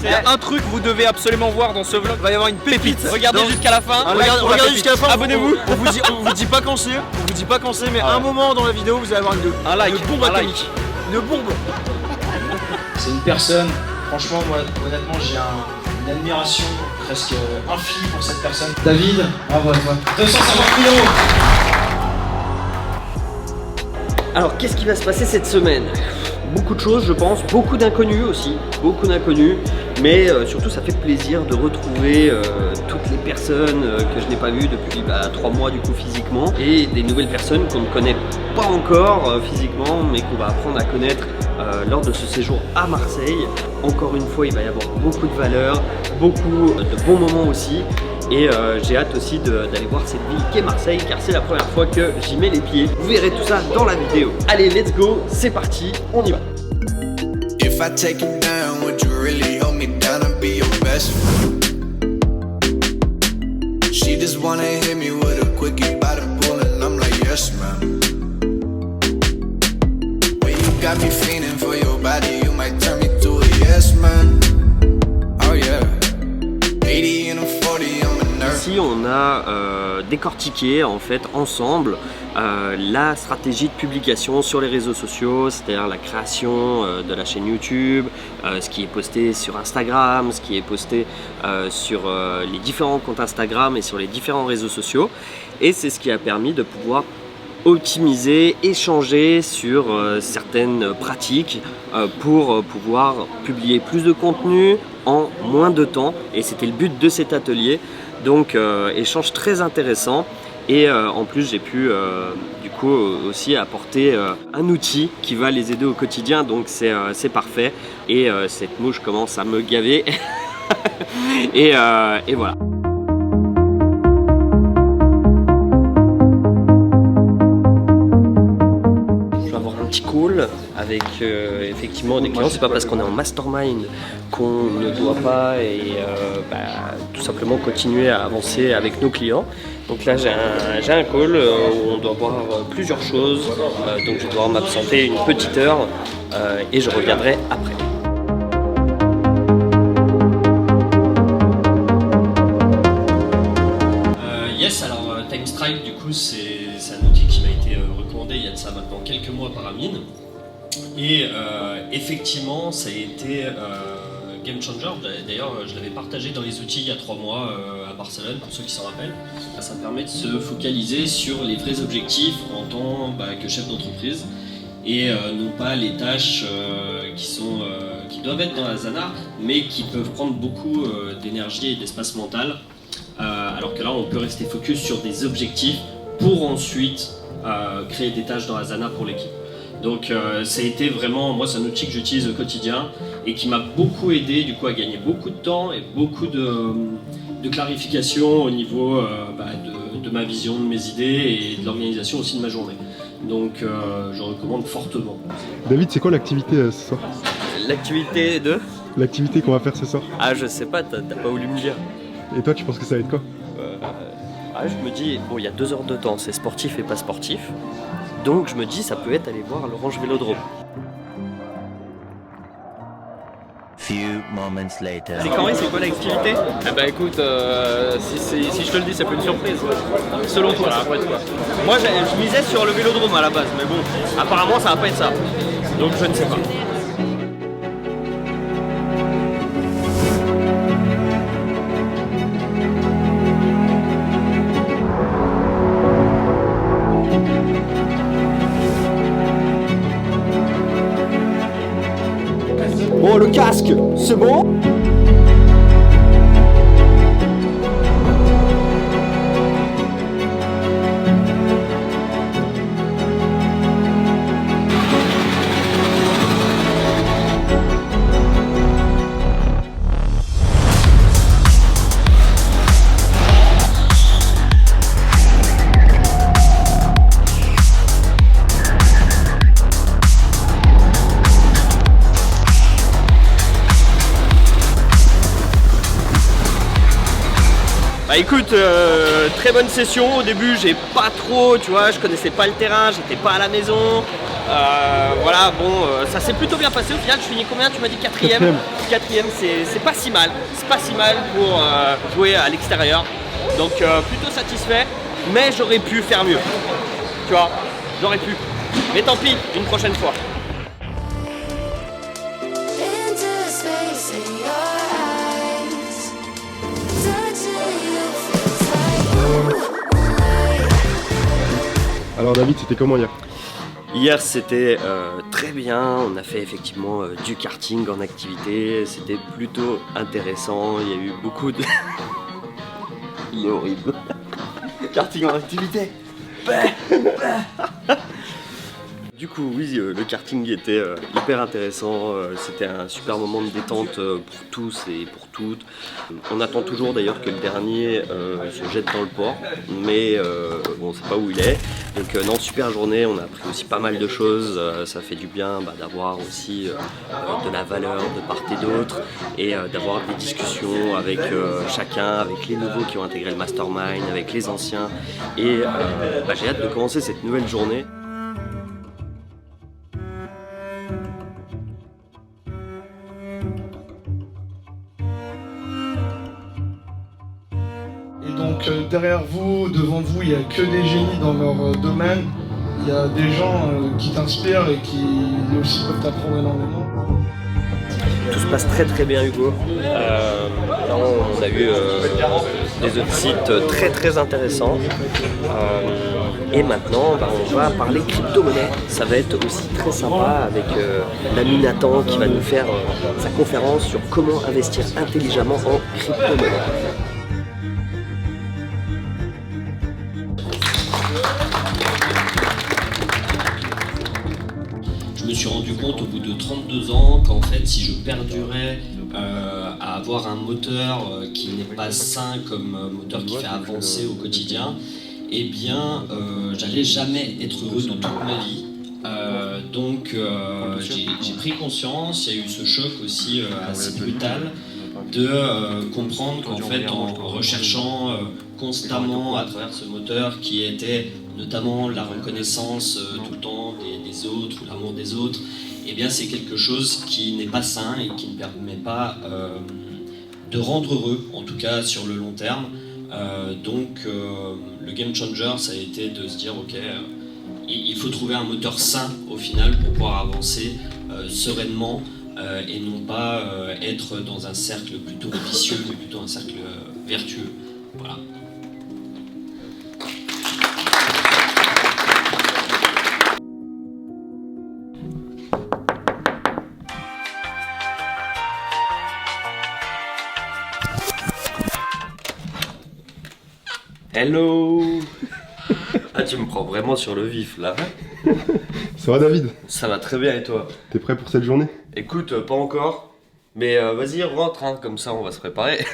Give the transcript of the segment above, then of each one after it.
Il y a un truc que vous devez absolument voir dans ce vlog. Il va y avoir une pépite. Regardez jusqu'à la fin. Regardez jusqu'à la fin. Abonnez-vous. On vous dit pas quand c'est. Mais à un moment dans la vidéo, vous allez avoir une bombe atomique. Une bombe. C'est une personne, franchement, moi, honnêtement, j'ai une admiration presque infinie pour cette personne. David, bravo à toi. 250 000 €. Alors, qu'est-ce qui va se passer cette semaine? Beaucoup de choses, je pense, beaucoup d'inconnus aussi, mais surtout ça fait plaisir de retrouver toutes les personnes que je n'ai pas vues depuis 3 mois du coup physiquement, et des nouvelles personnes qu'on ne connaît pas encore physiquement, mais qu'on va apprendre à connaître lors de ce séjour à Marseille. Encore une fois, il va y avoir beaucoup de valeurs, beaucoup de bons moments aussi. Et j'ai hâte aussi d'aller voir cette ville qu'est Marseille, car c'est la première fois que j'y mets les pieds. Vous verrez tout ça dans la vidéo. Allez, let's go, c'est parti, on y va. If I take you down, would you really hold me down and be your best friend? She just wanna hit me with a quickie by the pool and I'm like, yes, ma'am. Well, you got me feeling for your body, you might turn me to a yes, man. Oh yeah, 80 and a 40, Ici on a décortiqué en fait ensemble la stratégie de publication sur les réseaux sociaux, c'est-à-dire la création de la chaîne YouTube, ce qui est posté sur Instagram, ce qui est posté sur les différents comptes Instagram et sur les différents réseaux sociaux, et c'est ce qui a permis de pouvoir optimiser, échanger sur certaines pratiques pour pouvoir publier plus de contenu en moins de temps, et c'était le but de cet atelier. Donc échange très intéressant, et en plus j'ai pu du coup aussi apporter un outil qui va les aider au quotidien, donc c'est parfait, et cette mouche commence à me gaver et voilà. Petit call avec effectivement des clients. C'est pas parce qu'on est en mastermind qu'on ne doit pas tout simplement continuer à avancer avec nos clients. Donc là j'ai un call où on doit voir plusieurs choses, donc je vais devoir m'absenter une petite heure et je reviendrai après. Yes, alors TimeStrike du coup c'est un outil qui m'a été recommandé il y a de ça maintenant quelques mois par Amine, et effectivement ça a été game changer. D'ailleurs je l'avais partagé dans les outils il y a 3 mois à Barcelone, pour ceux qui s'en rappellent. Ça permet de se focaliser sur les vrais objectifs en tant que chef d'entreprise, et non pas les tâches qui doivent être dans la Asana mais qui peuvent prendre beaucoup d'énergie et d'espace mental. Alors que là on peut rester focus sur des objectifs pour ensuite créer des tâches dans Asana pour l'équipe. Donc ça a été vraiment, moi c'est un outil que j'utilise au quotidien et qui m'a beaucoup aidé du coup à gagner beaucoup de temps et beaucoup de clarification au niveau de ma vision, de mes idées et de l'organisation aussi de ma journée. Donc je recommande fortement. David, c'est quoi l'activité ce soir? L'activité de? L'activité qu'on va faire ce soir? Ah je sais pas, t'as pas voulu me dire. Et toi tu penses que ça va être quoi? Je me dis, bon il y a 2 heures de temps, c'est sportif et pas sportif. Donc je me dis ça peut être aller voir l'Orange Vélodrome. Few moments later. C'est quand même, c'est quoi l'activité? Ah bah écoute, si je te le dis, ça peut être une surprise. Selon toi, ça pourrait être quoi? Moi je misais sur le Vélodrome à la base, mais bon, apparemment ça va pas être ça. Donc je ne sais pas. Bon, le casque, c'est bon? Écoute, très bonne session. Au début j'ai pas trop, tu vois, je connaissais pas le terrain, j'étais pas à la maison, Voilà, bon, ça s'est plutôt bien passé. Au final, je finis combien? Tu m'as dit quatrième. Quatrième, c'est pas si mal. C'est pas si mal pour jouer à l'extérieur. Donc plutôt satisfait, mais j'aurais pu faire mieux. Tu vois, j'aurais pu. Mais tant pis, une prochaine fois. Alors David, c'était comment hier? Hier c'était très bien, on a fait effectivement du karting en activité, c'était plutôt intéressant, il y a eu beaucoup de... Il est horrible. Karting en activité. Du coup, oui, le karting était hyper intéressant, c'était un super moment de détente pour tous et pour toutes. On attend toujours d'ailleurs que le dernier se jette dans le port, mais on ne sait pas où il est. Donc non, super journée, on a appris aussi pas mal de choses, ça fait du bien d'avoir aussi de la valeur de part et d'autre et d'avoir des discussions avec chacun, avec les nouveaux qui ont intégré le mastermind, avec les anciens. Et j'ai hâte de commencer cette nouvelle journée. Donc derrière vous, devant vous, il n'y a que des génies dans leur domaine. Il y a des gens qui t'inspirent et qui aussi peuvent t'apprendre énormément. Tout se passe très très bien, Hugo. On a eu des autres sites très très intéressants. Et maintenant, on va parler crypto-monnaie. Ça va être aussi très sympa avec l'ami Nathan qui va nous faire sa conférence sur comment investir intelligemment en crypto-monnaie. Je me suis rendu compte au bout de 32 ans qu'en fait si je perdurais à avoir un moteur qui n'est pas sain comme moteur qui fait avancer au quotidien, eh bien j'allais jamais être heureux de toute ma vie. Donc j'ai pris conscience, il y a eu ce choc aussi assez brutal de comprendre qu'en fait en recherchant constamment à travers ce moteur qui était notamment la reconnaissance tout le temps des autres ou l'amour des autres, eh bien c'est quelque chose qui n'est pas sain et qui ne permet pas de rendre heureux, en tout cas sur le long terme. Donc le game changer, ça a été de se dire ok, il faut trouver un moteur sain au final pour pouvoir avancer sereinement et non pas être dans un cercle plutôt vicieux mais plutôt un cercle vertueux. Voilà. Hello. Ah, tu me prends vraiment sur le vif là. Ça va David? Ça va très bien et toi? T'es prêt pour cette journée? Écoute, pas encore, mais vas-y rentre, hein, comme ça on va se préparer.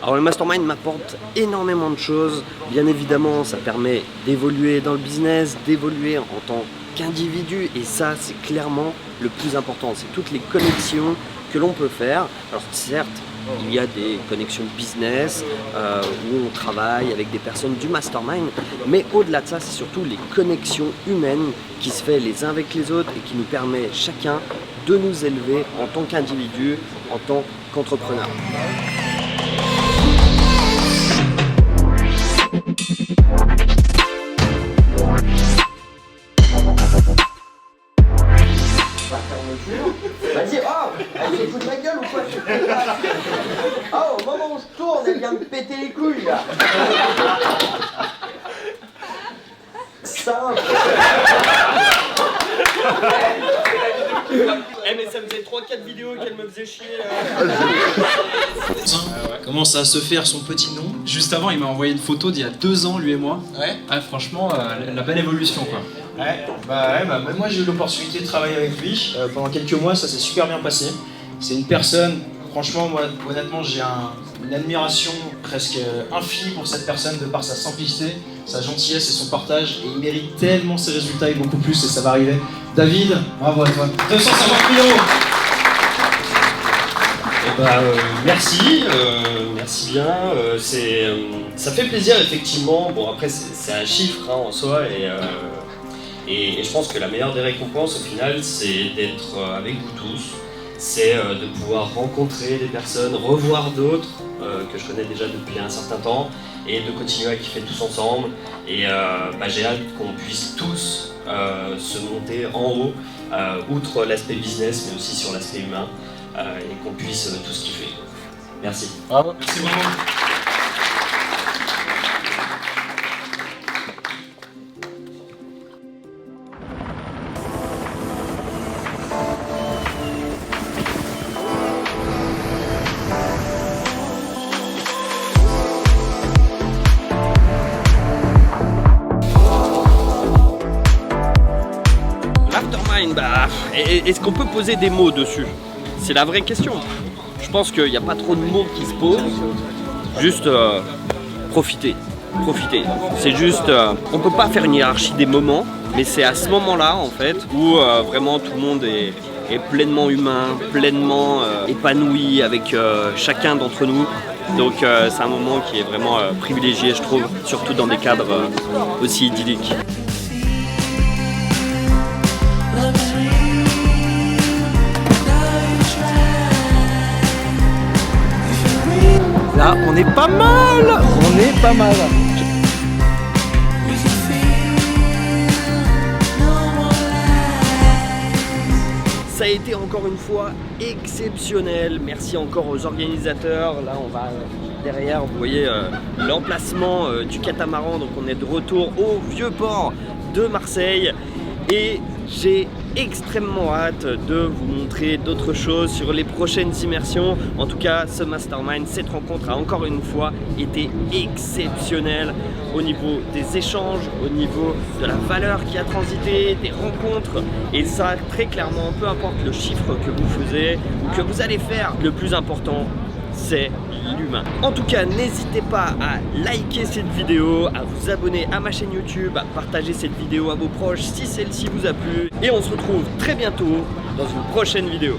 Alors le mastermind m'apporte énormément de choses. Bien évidemment, ça permet d'évoluer dans le business, d'évoluer en tant qu'individu, et ça c'est clairement le plus important. C'est toutes les connexions que l'on peut faire. Alors certes, il y a des connexions business où on travaille avec des personnes du mastermind, mais au-delà de ça, c'est surtout les connexions humaines qui se font les uns avec les autres et qui nous permet chacun de nous élever en tant qu'individu, en tant qu'entrepreneur. Vas-y, elle se fout de ma gueule ou quoi? Au moment où je tourne, elle vient me péter les couilles là. Simple. Mais ça faisait 3-4 vidéos qu'elle me faisait chier. Commence à se faire son petit nom. Juste avant, il m'a envoyé une photo d'il y a 2 ans, lui et moi. Ouais. Ah, franchement, la belle évolution quoi. Même moi j'ai eu l'opportunité de travailler avec lui pendant quelques mois, ça s'est super bien passé. C'est une personne, franchement, moi honnêtement j'ai une admiration presque infinie pour cette personne de par sa simplicité, sa gentillesse et son partage, et il mérite tellement ses résultats et beaucoup plus, et ça va arriver. David, bravo à toi. 250 000 €. Merci bien. Ça fait plaisir effectivement. Bon après c'est un chiffre hein, en soi et je pense que la meilleure des récompenses au final c'est d'être avec vous tous, c'est de pouvoir rencontrer des personnes, revoir d'autres que je connais déjà depuis un certain temps et de continuer à kiffer tous ensemble. Et j'ai hâte qu'on puisse tous se monter en haut, outre l'aspect business mais aussi sur l'aspect humain. Et qu'on puisse tous kiffer. Merci. Bravo. Merci beaucoup. L'Aftermind, est-ce qu'on peut poser des mots dessus? C'est la vraie question. Je pense qu'il n'y a pas trop de mots qui se posent. Juste profiter. Profiter. C'est juste, on peut pas faire une hiérarchie des moments, mais c'est à ce moment-là en fait où vraiment tout le monde est pleinement humain, pleinement épanoui avec chacun d'entre nous. Donc c'est un moment qui est vraiment privilégié, je trouve, surtout dans des cadres aussi idylliques. Là, on est pas mal. On est pas mal. Ça a été encore une fois exceptionnel. Merci encore aux organisateurs. Là, on va derrière, vous voyez l'emplacement du catamaran. Donc, on est de retour au vieux port de Marseille. Et j'ai extrêmement hâte de vous montrer d'autres choses sur les prochaines immersions. En tout cas, ce Mastermind, cette rencontre a encore une fois été exceptionnelle au niveau des échanges, au niveau de la valeur qui a transité, des rencontres. Et ça, très clairement, peu importe le chiffre que vous faisiez ou que vous allez faire, le plus important, c'est l'humain. En tout cas, n'hésitez pas à liker cette vidéo, à vous abonner à ma chaîne YouTube, à partager cette vidéo à vos proches si celle-ci vous a plu. Et on se retrouve très bientôt dans une prochaine vidéo.